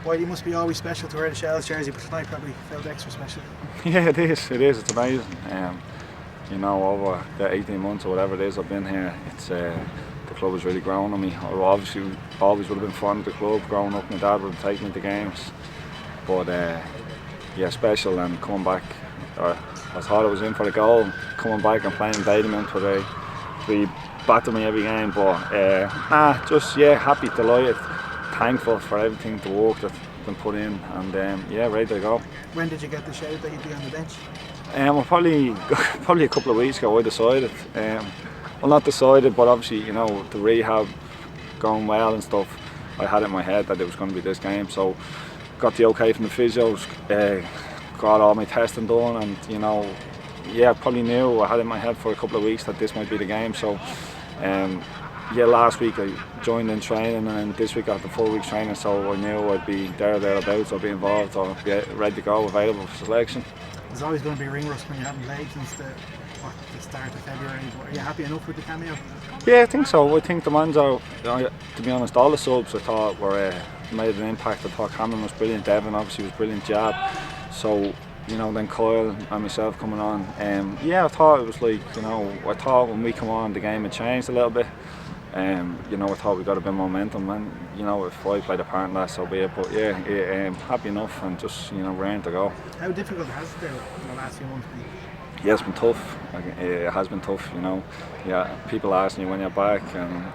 Well, you must be always special to wear the Shels jersey, but tonight probably felt extra special. Yeah, it is. It's amazing. You know, over the 18 months or whatever it is I've been here, it's the club has really grown on me. I obviously always would have been fond of the club growing up. My dad would have taken me to games, but yeah, special and coming back. I thought I was in for the goal. Coming back and playing Badiment where they batter me every game, but just happy, delighted, thankful for everything, the work that's been put in, and ready to go. When did you get the shout that you'd be on the bench? Well, probably a couple of weeks ago I decided. Well, not decided, but obviously, you know, the rehab going well and stuff, I had it in my head that it was going to be this game, so got the okay from the physios, got all my testing done, and you know, probably knew, I had it in my head for a couple of weeks that this might be the game. So last week I joined in training, and this week I had the 4 weeks training, so I knew I'd be thereabouts, I'd be involved or be ready to go, available for selection. There's always going to be ring rust when you haven't played since the start of February. Are you happy enough with the cameo? Yeah, I think so. I think the manager, to be honest, all the subs I thought were made an impact. I thought Cameron was brilliant, Devon obviously was brilliant, Jab. So, you know, then Kyle and myself coming on. I thought it was like, you know, I thought when we come on the game had changed a little bit. You know, I thought we got a bit of momentum, and you know, if I played a part in that, so be it. But happy enough, and just, you know, raring to go. How difficult has it been in the last few months? Yeah, it's been tough. It has been tough, you know. Yeah, people asking you when you're back and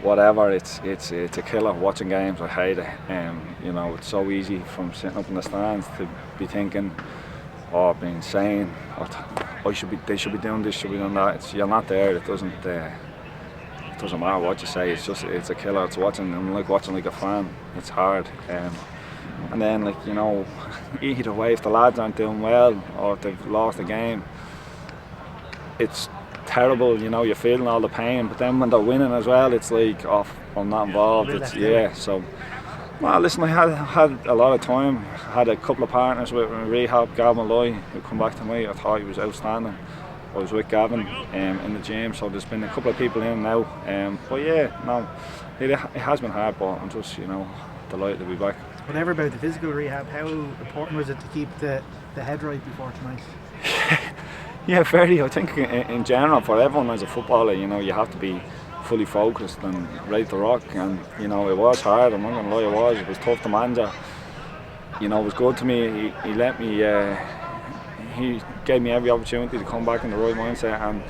whatever. It's a killer watching games. I hate it. You know, it's so easy from sitting up in the stands to be thinking, or being saying, they should be doing this, should be doing that. You're not there. It doesn't matter what you say. It's a killer. It's watching. I'm like watching like a fan. It's hard. And then, like, you know, either way, if the lads aren't doing well or if they've lost a game, it's terrible. You know, you're feeling all the pain. But then when they're winning as well, it's like, oh, I'm not involved. So. Well, listen, I had a lot of time. I had a couple of partners with rehab, Gavin Malloy, who come back to me. I thought he was outstanding. I was with Gavin in the gym, so there's been a couple of people in now. But it has been hard, but I'm just, you know, delighted to be back. Whatever about the physical rehab, how important was it to keep the head right before tonight? Yeah, very. I think in general, for everyone as a footballer, you know, you have to be fully focused and ready to rock. And you know, it was hard. I'm not going to lie, it was tough. The manager, you know, was good to me. He let me. He gave me every opportunity to come back in the right mindset, and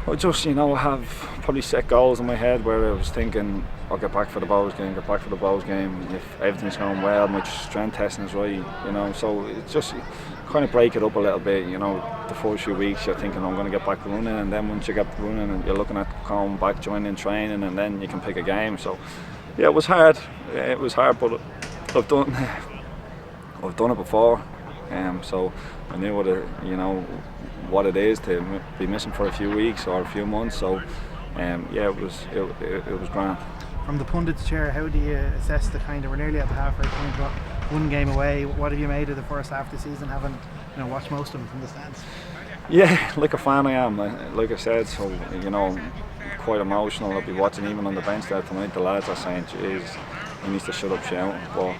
I just, you know, have probably set goals in my head where I was thinking, I'll get back for the Bohs game, if everything's going well, my strength testing is right, you know. So it's just kind of break it up a little bit, you know. The first few weeks you're thinking, I'm going to get back running, and then once you get running and you're looking at coming back, joining training, and then you can pick a game. So yeah, it was hard, but I've done it before. So I knew what it is to be missing for a few weeks or a few months. So it was grand. From the pundit's chair, how do you assess the kind of, we're nearly at the halfway point, but one game away, what have you made of the first half of the season, having, you know, watched most of them from the stands? Yeah, like a fan I am, like I said, so, you know, quite emotional. I'll be watching even on the bench there tonight, the lads are saying, geez, he needs to shut up shouting. But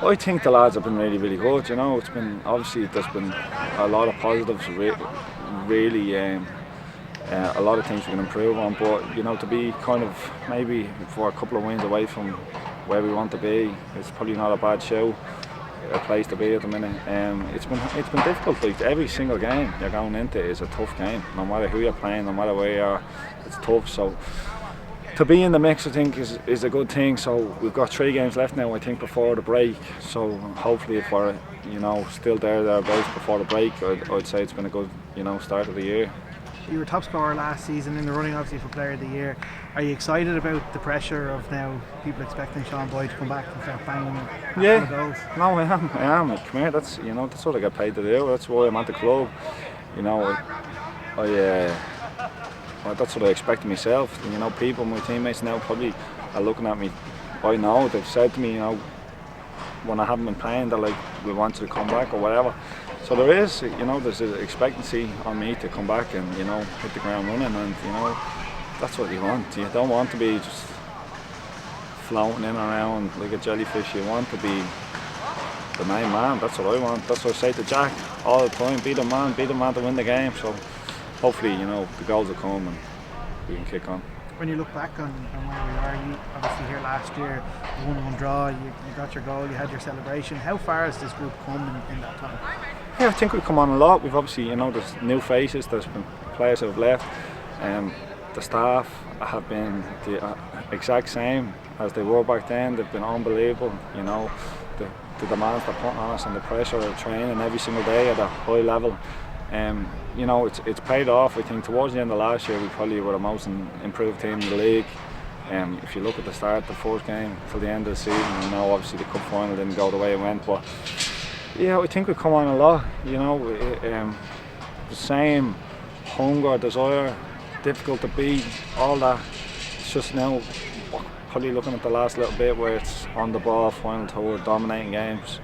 I think the lads have been really, really good. You know, it's been, obviously there's been a lot of positives, really a lot of things we can improve on. But you know, to be kind of maybe for a couple of wins away from where we want to be, it's probably not a bad show, a place to be at the minute. It's been difficult. Like every single game you're going into is a tough game. No matter who you're playing, no matter where you are, it's tough. So to be in the mix, I think, is a good thing. So we've got 3 games left now, I think, before the break. So hopefully, if we're, you know, still thereabouts before the break, I'd say it's been a good, you know, start of the year. You were top scorer last season, in the running obviously for Player of the Year. Are you excited about the pressure of now people expecting Sean Boyd to come back and start banging the goals? No, I am. Come here, that's what I get paid to do. That's why I'm at the club. You know, that's what I expect of myself. You know, people, my teammates now probably are looking at me. I know they've said to me, you know, when I haven't been playing, they're like, we want you to come back or whatever. So there is, you know, there's an expectancy on me to come back and, you know, hit the ground running, and you know, that's what you want. You don't want to be just floating in and around like a jellyfish. You want to be the main man. That's what I want. That's what I say to Jack all the time. Be the man to win the game. So hopefully, the goals will come and we can kick on. When you look back on where we are, you obviously here last year, 1-1 draw, you got your goal, you had your celebration. How far has this group come in that time? Yeah, I think we've come on a lot. We've obviously, there's new faces, there's been players who have left. The staff have been the exact same as they were back then. They've been unbelievable, the demands they're putting on us and the pressure of training every single day at a high level. It's paid off. I think towards the end of last year we probably were the most improved team in the league. If you look at the start, the first game till the end of the season, obviously the cup final didn't go the way it went, but yeah, I think we've come on a lot. The same hunger, desire, difficult to beat, all that. It's just now probably looking at the last little bit where it's on the ball, final third, dominating games.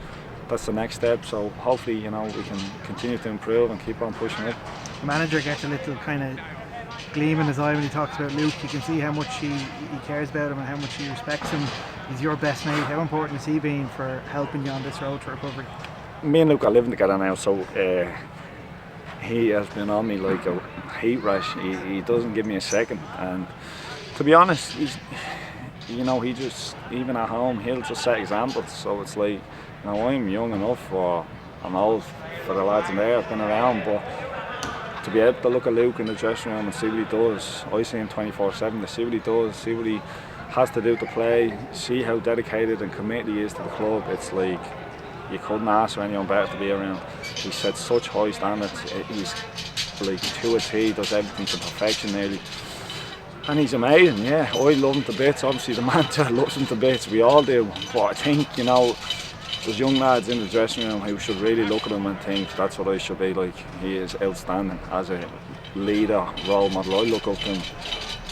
That's the next step, so hopefully we can continue to improve and keep on pushing it. The manager gets a little kind of gleam in his eye when he talks about Luke. You can see how much he cares about him and how much he respects him. He's your best mate. How important has he been for helping you on this road to recovery? Me and Luke are living together now, so he has been on me like a heat rash. He doesn't give me a second, and to be honest, he just, even at home, he'll just set examples. So it's like, I'm young enough, or I'm old for the lads in there, I've been around, but to be able to look at Luke in the dressing room and see what he does, I see him 24/7, to see what he does, see what he has to do to play, see how dedicated and committed he is to the club. It's like, you couldn't ask for anyone better to be around. He set such high standards. He's like to a T, does everything to perfection nearly. And he's amazing, yeah. I love him to bits. Obviously the manager loves him to bits, we all do. But I think, there's young lads in the dressing room who should really look at him and think that's what I should be like. He is outstanding as a leader, role model. I look up to him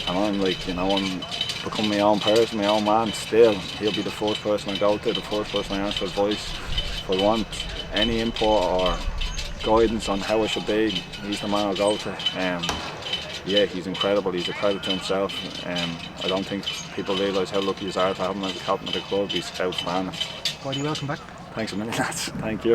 and I'm like, I'm becoming my own person, my own man still. He'll be the first person I go to, the first person I ask for advice. If I want any input or guidance on how I should be, he's the man I'll go to. Yeah, he's incredible. He's a credit to himself. I don't think people realise how lucky he is to have him as a captain of the club. He's outstanding. Welcome back. Thanks a million, lads. Thank you.